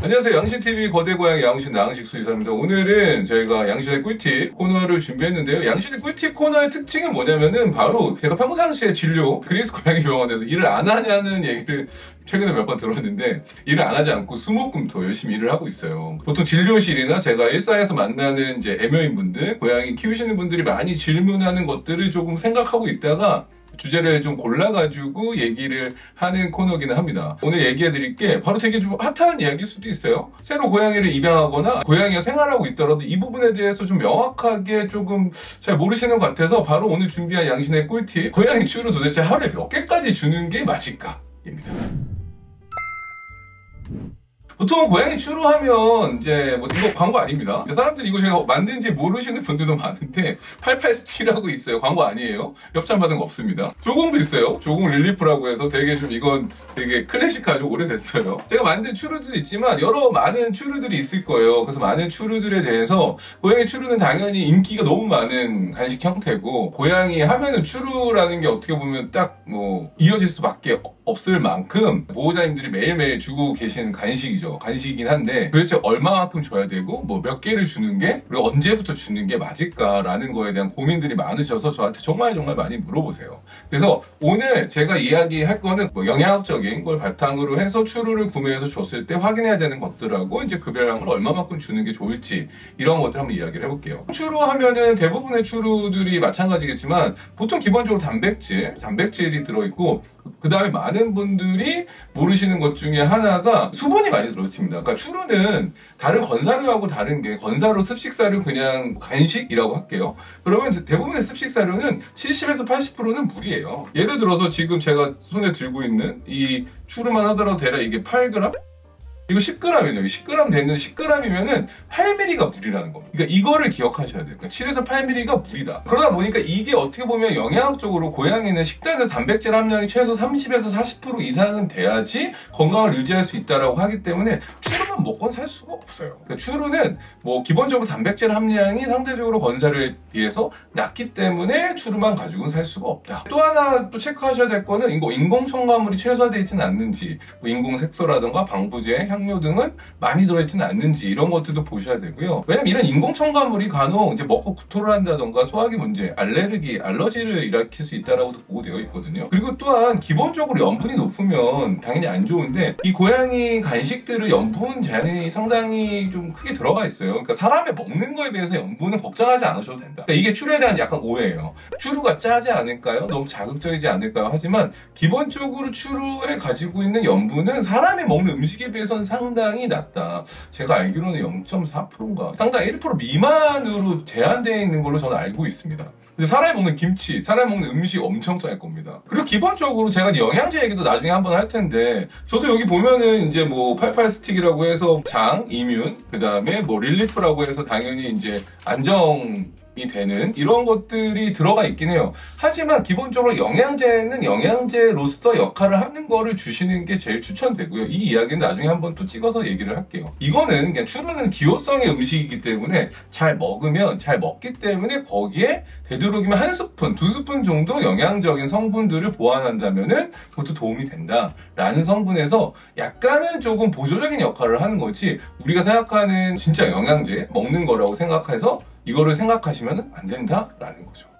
안녕하세요. 양신TV 거대고양이 양신 나항식 수의사입니다. 오늘은 저희가 양신의 꿀팁 코너를 준비했는데요. 양신의 꿀팁 코너의 특징이 뭐냐면은 바로 제가 평상시에 진료 그리스 고양이 병원에서 일을 안 하냐는 얘기를 최근에 몇 번 들었는데 일을 안 하지 않고 수목금토 열심히 일을 하고 있어요. 보통 진료실이나 제가 일상에서 만나는 이제 애묘인분들, 고양이 키우시는 분들이 많이 질문하는 것들을 조금 생각하고 있다가 주제를 좀 골라가지고 얘기를 하는 코너기는 합니다. 오늘 얘기해드릴 게 바로 되게 좀 핫한 이야기일 수도 있어요. 새로 고양이를 입양하거나 고양이가 생활하고 있더라도 이 부분에 대해서 좀 명확하게 조금 잘 모르시는 것 같아서 바로 오늘 준비한 양신의 꿀팁, 고양이 추루 도대체 하루에 몇 개까지 주는 게 맞을까? 입니다. 보통 고양이 추루하면 이제 뭐 이거 광고 아닙니다. 사람들이 이거 제가 만든지 모르시는 분들도 많은데 88스틱이라고 있어요. 광고 아니에요. 협찬 받은 거 없습니다. 조공도 있어요. 조공 릴리프라고 해서 되게 좀 이건 되게 클래식하죠. 오래됐어요. 제가 만든 추루도 있지만 여러 많은 추루들이 있을 거예요. 그래서 많은 추루들에 대해서 고양이 추루는 당연히 인기가 너무 많은 간식 형태고, 고양이 하면은 추루라는 게 어떻게 보면 딱 뭐 이어질 수밖에 없을 만큼 보호자님들이 매일매일 주고 계시는 간식이죠. 간식이긴 한데 도대체 얼마만큼 줘야 되고 뭐 몇 개를 주는 게, 그리고 언제부터 주는 게 맞을까라는 거에 대한 고민들이 많으셔서 저한테 정말 많이 물어보세요. 그래서 오늘 제가 이야기할 거는 뭐 영양학적인 걸 바탕으로 해서 추루를 구매해서 줬을 때 확인해야 되는 것들하고 이제 급여량을 얼마만큼 주는 게 좋을지 이런 것들 한번 이야기를 해볼게요. 추루 하면은 대부분의 추루들이 마찬가지겠지만 보통 기본적으로 단백질이 들어있고, 그 다음에 많은 분들이 모르시는 것 중에 하나가 수분이 많이 들어있습니다. 그러니까 추루는 다른 건사료하고 다른 게, 건사료, 습식사료 그냥 간식이라고 할게요. 그러면 대부분의 습식사료는 70에서 80%는 물이에요. 예를 들어서 지금 제가 손에 들고 있는 이 추루만 하더라도 대략 이게 8g? 이거 10g이에요. 10g 되는 10g이면은 8ml가 물이라는 겁니다. 그러니까 이거를 기억하셔야 돼요. 그러니까 7에서 8ml가 물이다. 그러다 보니까 이게 어떻게 보면 영양학적으로 고양이는 식단에서 단백질 함량이 최소 30에서 40% 이상은 돼야지 건강을 유지할 수 있다라고 하기 때문에 추루만 먹고는 살 수가 없어요. 그러니까 추루는 뭐 기본적으로 단백질 함량이 상대적으로 건사료에 비해서 낮기 때문에 추루만 가지고는 살 수가 없다. 또 하나 또 체크하셔야 될 거는 이거 인공 첨가물이 최소화되어 있지는 않는지, 뭐 인공 색소라든가 방부제, 향료 등은 많이 들어있지는 않는지 이런 것들도 보셔야 되고요. 왜냐면 이런 인공 첨가물이 간혹 이제 먹고 구토를 한다던가 소화기 문제, 알러지를 일으킬 수 있다라고도 보고되어 있거든요. 그리고 또한 기본적으로 염분이 높으면 당연히 안 좋은데, 이 고양이 간식들은 염분 제한이 상당히 좀 크게 들어가 있어요. 그러니까 사람의 먹는 거에 비해서 염분은 걱정하지 않으셔도 된다. 그러니까 이게 추루에 대한 약간 오해예요. 추루가 짜지 않을까요? 너무 자극적이지 않을까요? 하지만 기본적으로 추루에 가지고 있는 염분은 사람이 먹는 음식에 비해서는 상당히 낮다. 제가 알기로는 0.4%인가? 상당히 1% 미만으로 제한되어 있는 걸로 저는 알고 있습니다. 근데 사람이 먹는 김치, 사람이 먹는 음식 엄청 짤 겁니다. 그리고 기본적으로 제가 영양제 얘기도 나중에 한번 할 텐데, 저도 여기 보면은 이제 뭐 88스틱이라고 해서 장, 이뮨, 그 다음에 뭐 릴리프라고 해서 당연히 이제 안정이 되는 이런 것들이 들어가 있긴 해요. 하지만 기본적으로 영양제는 영양제로서 역할을 하는 거를 주시는 게 제일 추천되고요. 이 이야기는 나중에 한번 또 찍어서 얘기를 할게요. 이거는 그냥 추루는 기호성의 음식이기 때문에 잘 먹으면, 잘 먹기 때문에 거기에 되도록이면 한 스푼, 두 스푼 정도 영양적인 성분들을 보완한다면은 그것도 도움이 된다라는 성분에서 약간은 조금 보조적인 역할을 하는 거지, 우리가 생각하는 진짜 영양제 먹는 거라고 생각해서 이거를 생각하시면 안 된다라는 거죠.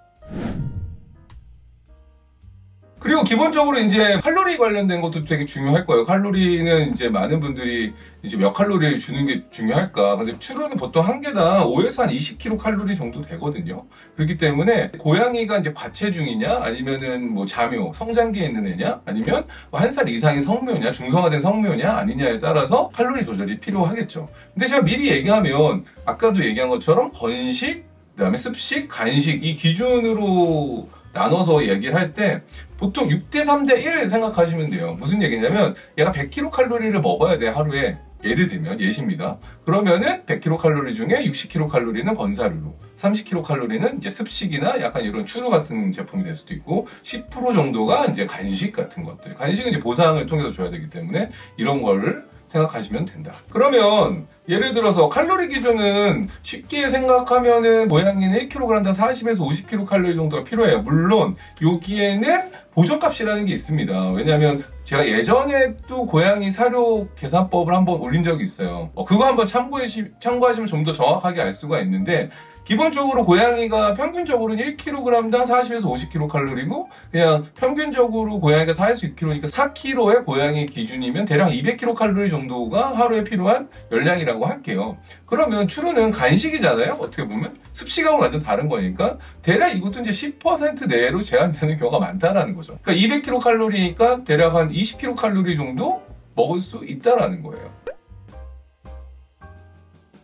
그리고 기본적으로 이제 칼로리 관련된 것도 되게 중요할 거예요. 칼로리는 이제 많은 분들이 이제 몇 칼로리를 주는 게 중요할까? 근데 추루는 보통 한 개당 5에서 한 20kcal 정도 되거든요. 그렇기 때문에 고양이가 이제 과체중이냐, 아니면은 뭐 자묘, 성장기에 있는 애냐, 아니면 뭐 1살 이상의 성묘냐, 중성화된 성묘냐, 아니냐에 따라서 칼로리 조절이 필요하겠죠. 근데 제가 미리 얘기하면 아까도 얘기한 것처럼 건식, 그다음에 습식, 간식 이 기준으로 나눠서 얘기를 할 때 보통 6대 3대 1 생각하시면 돼요. 무슨 얘기냐면 얘가 100kcal를 먹어야 돼, 하루에. 예를 들면 예시입니다. 그러면은 100kcal 중에 60kcal는 건사료로, 30kcal는 이제 습식이나 약간 이런 추루 같은 제품이 될 수도 있고, 10% 정도가 이제 간식 같은 것들. 간식은 이제 보상을 통해서 줘야 되기 때문에 이런 거를 생각하시면 된다. 그러면 예를 들어서 칼로리 기준은 쉽게 생각하면은 고양이는 1kg당 40에서 50kcal 정도가 필요해요. 물론 여기에는 보존값이라는 게 있습니다. 왜냐하면 제가 예전에도 고양이 사료 계산법을 한번 올린 적이 있어요. 그거 한번 참고하시면 좀 더 정확하게 알 수가 있는데, 기본적으로 고양이가 평균적으로는 1kg당 40에서 50kcal이고, 그냥 평균적으로 고양이가 40에서 6kg니까 4kg의 고양이 기준이면 대략 200kcal 정도가 하루에 필요한 열량이라고 할게요. 그러면 추루는 간식이잖아요. 어떻게 보면 습식하고 완전 다른 거니까 대략 이것도 이제 10% 내로 제한되는 경우가 많다라는 거죠. 그러니까 200kcal니까 대략 한 20kcal 정도 먹을 수 있다라는 거예요.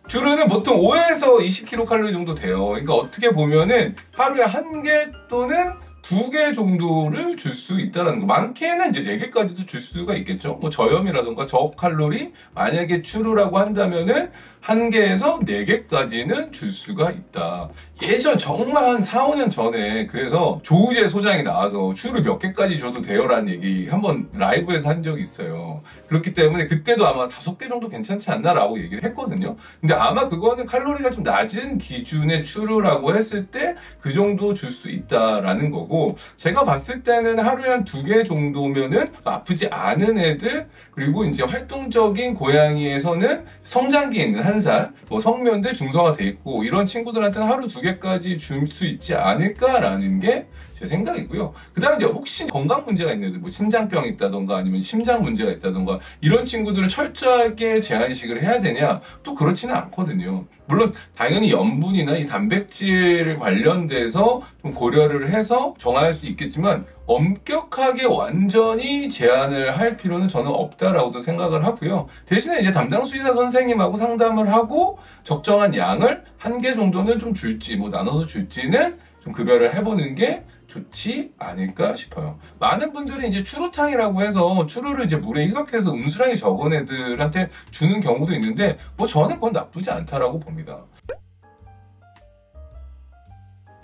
주루는 보통 5에서 20kcal 정도 돼요. 그러니까 어떻게 보면은 하루에 1개 또는 2개 정도를 줄 수 있다는 거. 많게는 이제 4개까지도 줄 수가 있겠죠. 뭐 저염이라던가 저칼로리, 만약에 추루라고 한다면은 1개에서 4개까지는 줄 수가 있다. 예전 정말 한 4, 5년 전에 그래서 조우재 소장이 나와서 추루 몇 개까지 줘도 돼요라는 얘기 한번 라이브에서 한 적이 있어요. 그렇기 때문에 그때도 아마 5개 정도 괜찮지 않나라고 얘기를 했거든요. 근데 아마 그거는 칼로리가 좀 낮은 기준의 추루라고 했을 때 그 정도 줄 수 있다라는 거고, 제가 봤을 때는 하루에 한 2개 정도면은 아프지 않은 애들, 그리고 이제 활동적인 고양이에서는 성장기에 있는 1살, 뭐 성면대 중성화 돼 있고 이런 친구들한테는 하루 2개까지 줄 수 있지 않을까라는 게 제 생각이고요. 그 다음에 이제 혹시 건강 문제가 있는 애들, 뭐 신장병이 있다던가 아니면 심장 문제가 있다던가 이런 친구들을 철저하게 제한식을 해야 되냐? 또 그렇지는 않거든요. 물론 당연히 염분이나 이 단백질 관련돼서 좀 고려를 해서 정할 수 있겠지만 엄격하게 완전히 제한을 할 필요는 저는 없다라고도 생각을 하고요. 대신에 이제 담당 수의사 선생님하고 상담을 하고 적정한 양을 1개 정도는 좀 줄지, 뭐 나눠서 줄지는 좀 급여를 해보는 게 좋지 않을까 싶어요. 많은 분들이 이제 추루탕이라고 해서 추루를 이제 물에 희석해서 음수량이 적은 애들한테 주는 경우도 있는데, 뭐 저는 그건 나쁘지 않다라고 봅니다.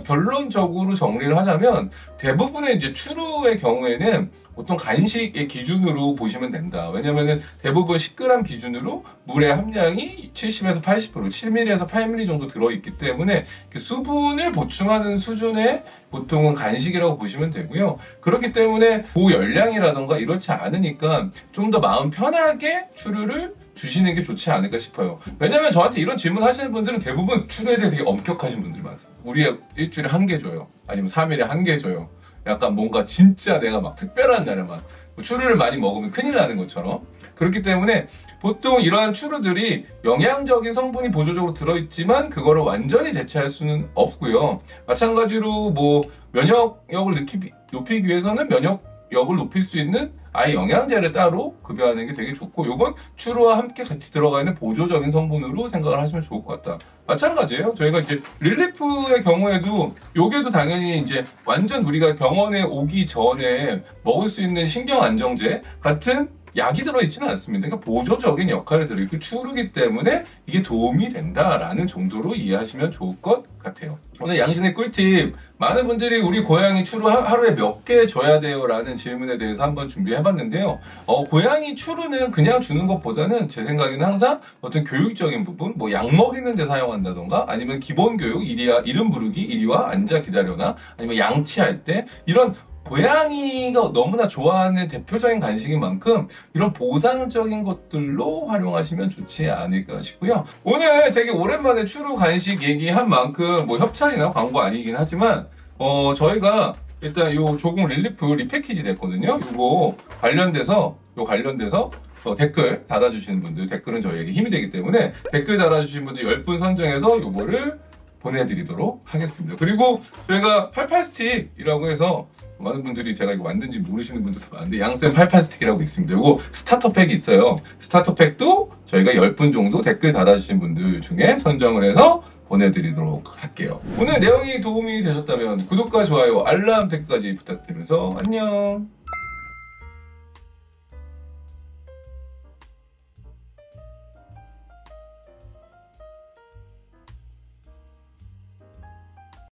결론적으로 정리를 하자면 대부분의 이제 추루의 경우에는 보통 간식의 기준으로 보시면 된다. 왜냐면은 대부분 10g 기준으로 물의 함량이 70에서 80%, 7ml에서 8ml 정도 들어있기 때문에 수분을 보충하는 수준의 보통은 간식이라고 보시면 되고요. 그렇기 때문에 고열량이라던가 이렇지 않으니까 좀 더 마음 편하게 추루를 주시는 게 좋지 않을까 싶어요. 왜냐면 저한테 이런 질문 하시는 분들은 대부분 추루에 대해 되게 엄격하신 분들이 많아요. 우리가 일주일에 1개 줘요. 아니면 3일에 1개 줘요. 약간 뭔가 진짜 내가 막 특별한 날에만 추루를 많이 먹으면 큰일 나는 것처럼. 그렇기 때문에 보통 이러한 추루들이 영양적인 성분이 보조적으로 들어있지만 그거를 완전히 대체할 수는 없고요. 마찬가지로 뭐 면역력을 높이기 위해서는 면역력을 높일 수 있는 아예 영양제를 따로 급여하는 게 되게 좋고, 요건 추루와 함께 같이 들어가 있는 보조적인 성분으로 생각을 하시면 좋을 것 같다. 마찬가지예요. 저희가 이제 릴리프의 경우에도 요게도 당연히 이제 완전 우리가 병원에 오기 전에 먹을 수 있는 신경 안정제 같은 약이 들어있지는 않습니다. 그러니까 보조적인 역할을 드리고 추루기 때문에 이게 도움이 된다라는 정도로 이해하시면 좋을 것 같아요. 오늘 양신의 꿀팁, 많은 분들이 우리 고양이 추루 하루에 몇 개 줘야 돼요? 라는 질문에 대해서 한번 준비해봤는데요. 고양이 추루는 그냥 주는 것보다는 제 생각에는 항상 어떤 교육적인 부분, 뭐 약 먹이는 데 사용한다던가 아니면 기본 교육, 이름 부르기, 이리와 앉아 기다려나, 아니면 양치할 때 이런 고양이가 너무나 좋아하는 대표적인 간식인 만큼 이런 보상적인 것들로 활용하시면 좋지 않을까 싶고요. 오늘 되게 오랜만에 추루 간식 얘기한 만큼 뭐 협찬이나 광고 아니긴 하지만 저희가 일단 요 조공 릴리프 리패키지 됐거든요. 요거 관련돼서 댓글 달아주시는 분들, 댓글은 저희에게 힘이 되기 때문에 댓글 달아주신 분들 10분 선정해서 요거를 보내드리도록 하겠습니다. 그리고 저희가 88스틱이라고 해서 많은 분들이 제가 이거 만든지 모르시는 분들도 많은데, 양쌤 88스틱이라고 있습니다. 이거 스타터팩이 있어요. 스타터팩도 저희가 10분 정도 댓글 달아주신 분들 중에 선정을 해서 보내드리도록 할게요. 오늘 내용이 도움이 되셨다면 구독과 좋아요, 알람, 댓글까지 부탁드리면서 안녕.